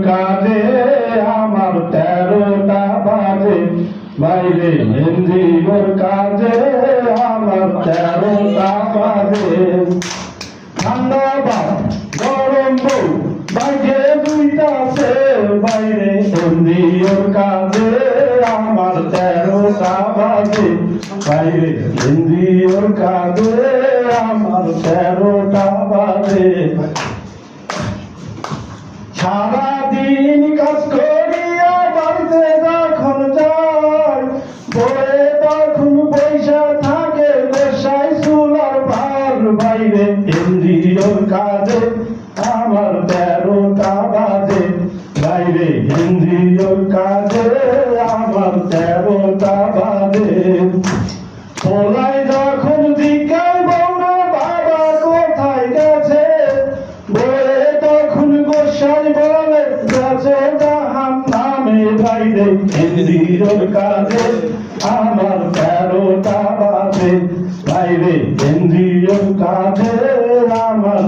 কাজে আমার 13টা বাজে বাইরে এনজিওর কাজে আমার 13টা বাজে ঠান্ডা বাপ গরম বউ বাইরে দুইটাছে বাইরে এনজিওর কাজে আমার 13টা বাজে বাইরে এনজিওর কাজে আমার 13টা বাজে সারাদিন কাজ করিয়া বাড়িতে যখন যায় বলে তখন পয়সা থাকে বেশাই চুলার ভার বাইরে এনজিওর কাজে আমার 13টা বাজে বাইরে এনজিওর কাজে আমার 13টা বাজে পোলাই যখন জিজ্ঞাসা বউরে বাবা কোথায় গেছে বলে তখন গোসাই বলে গেছে জাহান্নামে বাইরে এনজিওর কাজে আমার 13টা বাজে বাইরে এনজিওর কাজে আমার